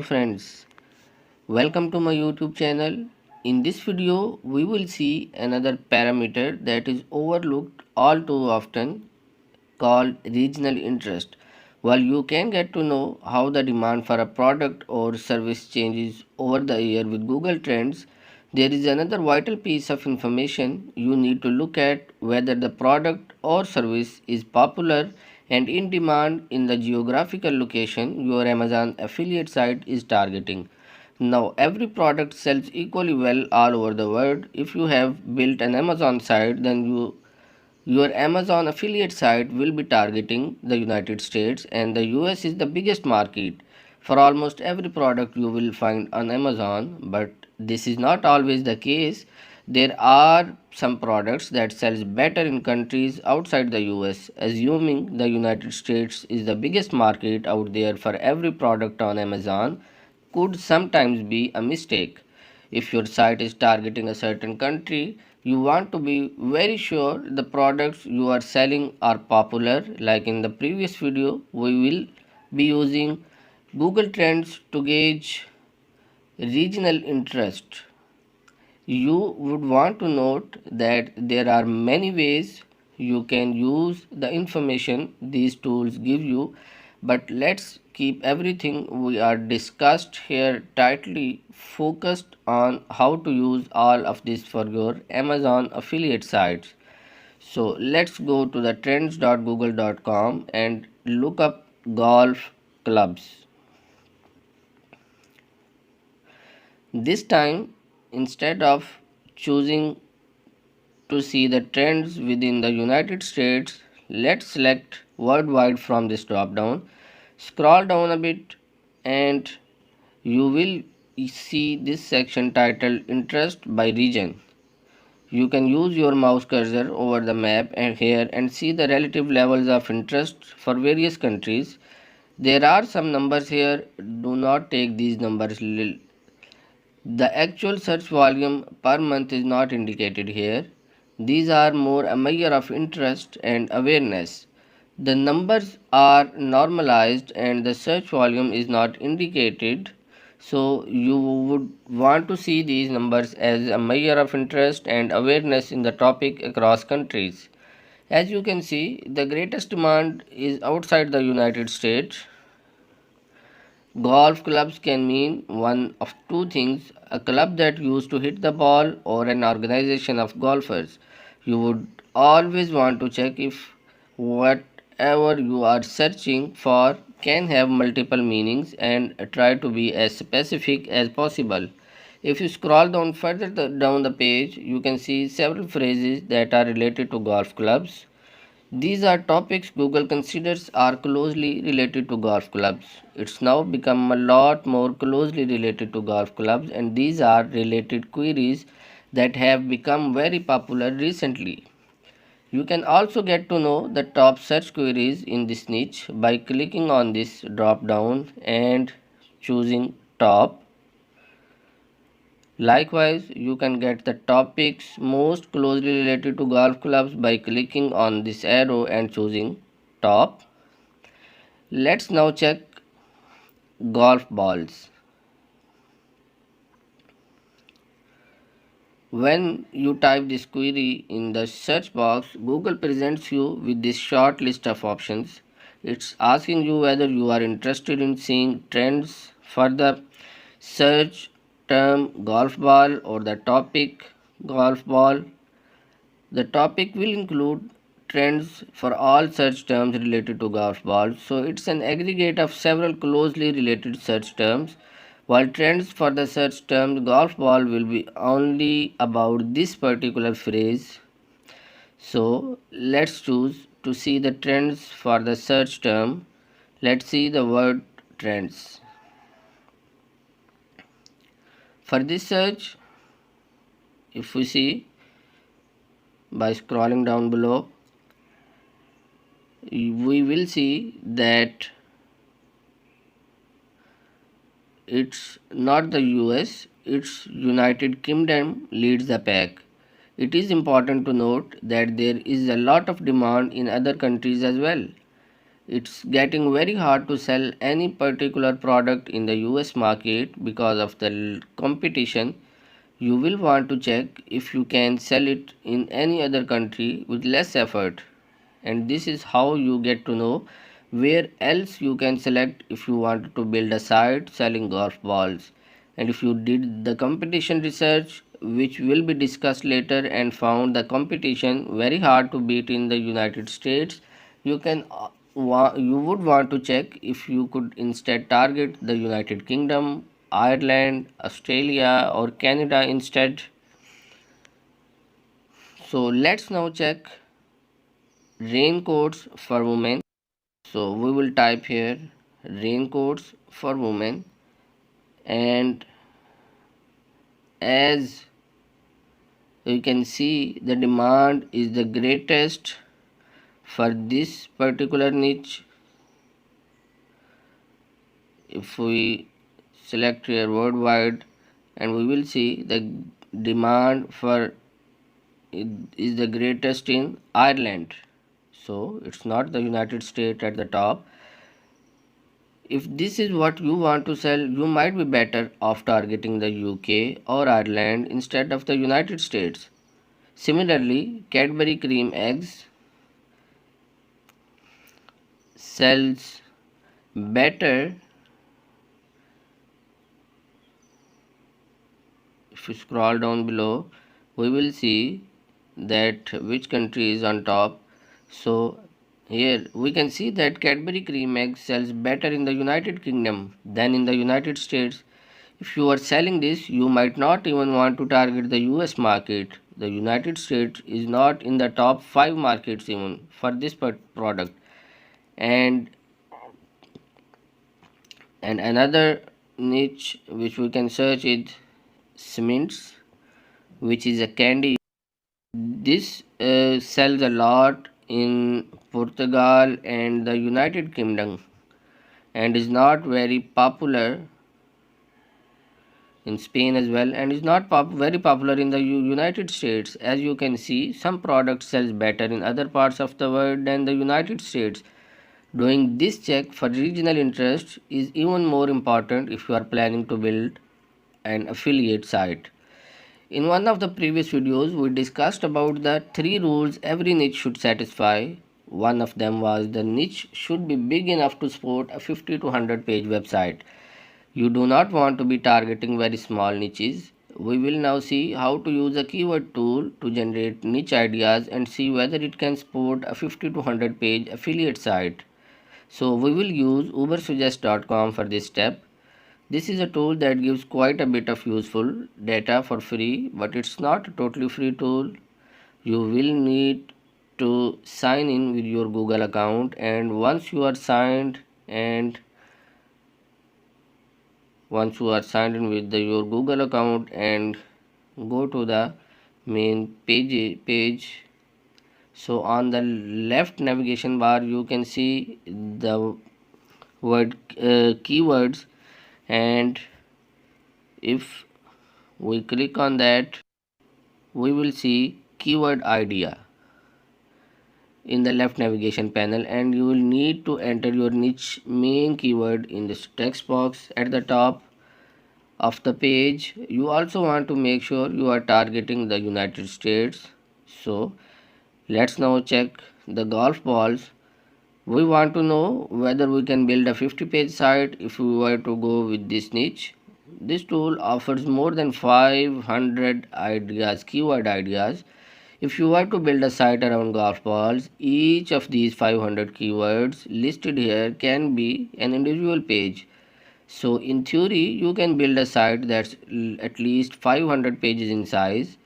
friends, welcome to my YouTube channel. In this video, we will see another parameter that is overlooked all too often called regional interest. While you can get to know how the demand for a product or service changes over the year with Google Trends, there is another vital piece of information you need to look at whether the product or service is popular and in demand in the geographical location your Amazon affiliate site is targeting. Now, every product sells equally well all over the world. If you have built an Amazon site, then your Amazon affiliate site will be targeting the United States, and the US is the biggest market for almost every product you will find on Amazon. But this is not always the case. There are some products that sells better in countries outside the US. Assuming the United States is the biggest market out there for every product on Amazon could sometimes be a mistake. If your site is targeting a certain country, you want to be very sure the products you are selling are popular. Like in the previous video, we will be using Google Trends to gauge regional interest. You would want to note that there are many ways you can use the information these tools give you, but let's keep everything we are discussed here tightly focused on how to use all of this for your Amazon affiliate sites. So let's go to the trends.google.com and look up golf clubs. This time, instead of choosing to see the trends within the United States, let's select worldwide from this drop down. Scroll down a bit and you will see this section titled Interest by Region. You can use your mouse cursor over the map and here and see the relative levels of interest for various countries. There are some numbers here. Do not take these numbers. The actual search volume per month is not indicated here. These are more a measure of interest and awareness. The numbers are normalized and the search volume is not indicated. So you would want to see these numbers as a measure of interest and awareness in the topic across countries. As you can see, the greatest demand is outside the United States. Golf clubs can mean one of two things: a club that used to hit the ball, or an organization of golfers. You would always want to check if whatever you are searching for can have multiple meanings and try to be as specific as possible. If you scroll down further down the page, you can see several phrases that are related to golf clubs. These are topics Google considers are closely related to golf clubs. It's now become a lot more closely related to golf clubs, and these are related queries that have become very popular recently. You can also get to know the top search queries in this niche by clicking on this drop down and choosing top. Likewise, you can get the topics most closely related to golf clubs by clicking on this arrow and choosing top. Let's now check golf balls. When you type this query in the search box, Google presents you with this short list of options. It's asking you whether you are interested in seeing trends for the search term golf ball or the topic golf ball. The topic will include trends for all search terms related to golf balls. So it's an aggregate of several closely related search terms. While trends for the search term golf ball will be only about this particular phrase. So let's choose to see the trends for the search term. Let's see the word trends. For this search, if we see by scrolling down below, we will see that it's not the US, it's United Kingdom leads the pack. It is important to note that there is a lot of demand in other countries as well. It's getting very hard to sell any particular product in the US market because of the competition. You will want to check if you can sell it in any other country with less effort, and this is how you get to know where else you can select if you want to build a site selling golf balls. And if you did the competition research, which will be discussed later, and found the competition very hard to beat in the United States, you can you would want to check if you could instead target the United Kingdom, Ireland, Australia, or Canada instead. So let's now check raincoats for women. So we will type here raincoats for women, and as you can see, the demand is the greatest for this particular niche. If we select here worldwide, and we will see the demand for it is the greatest in Ireland. So it's not the United States at the top. If this is what you want to sell, you might be better off targeting the UK or Ireland instead of the United States. Similarly, Cadbury cream eggs sells better. If you scroll down below, we will see that which country is on top. So here we can see that Cadbury cream egg sells better in the United Kingdom than in the United States. If you are selling this, you might not even want to target the US market. The United States is not in the top 5 markets even for this product. And another niche which we can search is cements, which is a candy. This sells a lot in Portugal and the United Kingdom, and is not very popular in Spain as well, and is not very popular in the United States. As you can see, some products sells better in other parts of the world than the United States. Doing this check for regional interest is even more important if you are planning to build an affiliate site. In one of the previous videos, we discussed about the 3 rules every niche should satisfy. One of them was the niche should be big enough to support a 50 to 100 page website. You do not want to be targeting very small niches. We will now see how to use a keyword tool to generate niche ideas and see whether it can support a 50 to 100 page affiliate site. So we will use ubersuggest.com for this step. This is a tool that gives quite a bit of useful data for free, but it's not a totally free tool. You will need to sign in with your Google account, and once you are signed in with your Google account and go to the main page, so on the left navigation bar you can see the word keywords, and if we click on that, we will see keyword idea in the left navigation panel, and you will need to enter your niche main keyword in this text box at the top of the page. You also want to make sure you are targeting the United States. So let's now check the golf balls. We want to know whether we can build a 50-page site if we were to go with this niche. This tool offers more than 500 ideas, keyword ideas. If you were to build a site around golf balls, each of these 500 keywords listed here can be an individual page. So in theory, you can build a site that's at least 500 pages in size.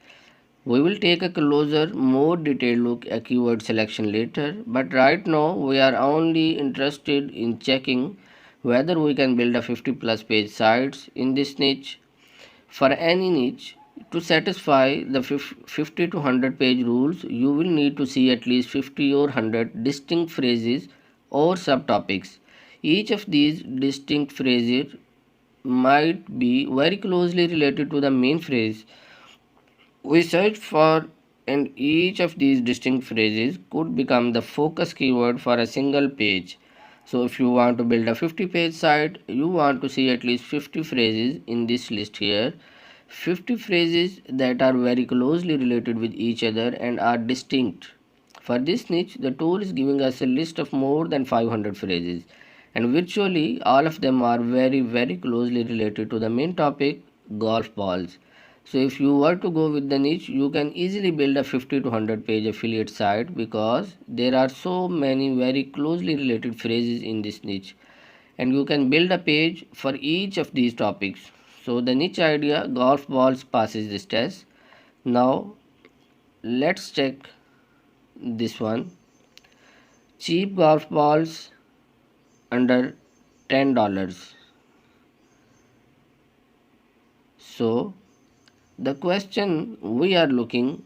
We will take a closer, more detailed look at keyword selection later, but right now we are only interested in checking whether we can build a 50 plus page sites in this niche. For any niche, to satisfy the 50 to 100 page rules, you will need to see at least 50 or 100 distinct phrases or subtopics. Each of these distinct phrases might be very closely related to the main phrase we search for, and each of these distinct phrases could become the focus keyword for a single page. So if you want to build a 50-page site, you want to see at least 50 phrases in this list here. 50 phrases that are very closely related with each other and are distinct. For this niche, the tool is giving us a list of more than 500 phrases, and virtually all of them are very closely related to the main topic, golf balls. So if you were to go with the niche, you can easily build a 50 to 100 page affiliate site because there are so many very closely related phrases in this niche, and you can build a page for each of these topics. So the niche idea golf balls passes this test. Now let's check this one. Cheap golf balls under $10. So the question we are looking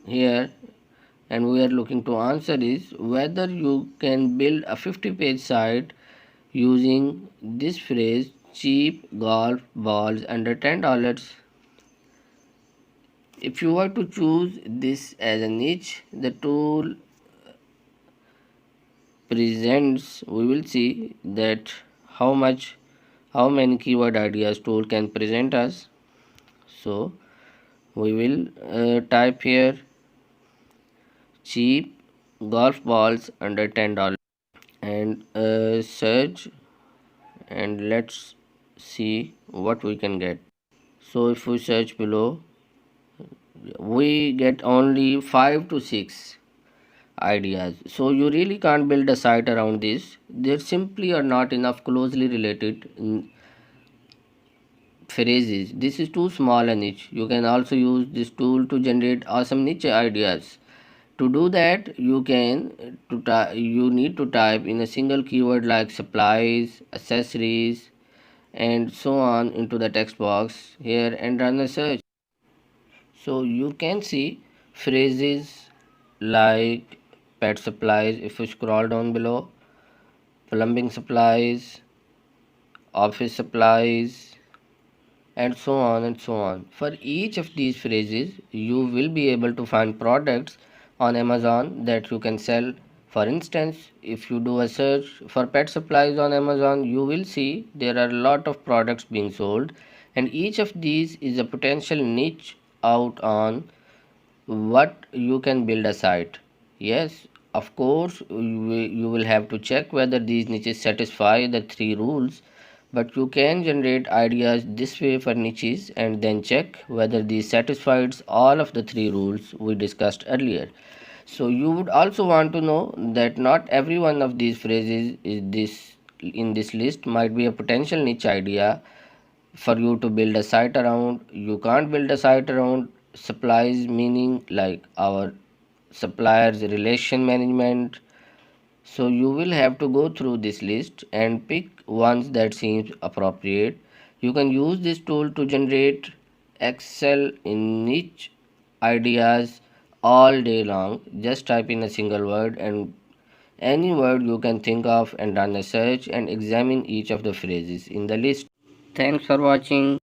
here and we are looking to answer is whether you can build a 50-page site using this phrase cheap golf balls under $10. If you were to choose this as a niche, the tool presents, we will see that how many keyword ideas tool can present us. So we will type here cheap golf balls under $10 and search, and let's see what we can get. So if we search below, we get only 5 to 6 ideas. So you really can't build a site around this. There simply are not enough closely related phrases. This is too small a niche. You can also use this tool to generate awesome niche ideas. To do that, you need to type in a single keyword like supplies, accessories, and so on into the text box here and run a search. So you can see phrases like pet supplies if you scroll down below, plumbing supplies, office supplies, and so on and so on. For each of these phrases, you will be able to find products on Amazon that you can sell. For instance, if you do a search for pet supplies on Amazon, you will see there are a lot of products being sold, and each of these is a potential niche out on what you can build a site. Yes, of course, you will have to check whether these niches satisfy the three rules, but you can generate ideas this way for niches and then check whether these satisfies all of the three rules we discussed earlier. So you would also want to know that not every one of these phrases is this in this list might be a potential niche idea for you to build a site around. You can't build a site around supplies, meaning like our suppliers relation management. So you will have to go through this list and pick ones that seems appropriate. You can use this tool to generate excel in niche ideas all day long. Just type in a single word and any word you can think of and run a search and examine each of the phrases in the list. Thanks for watching.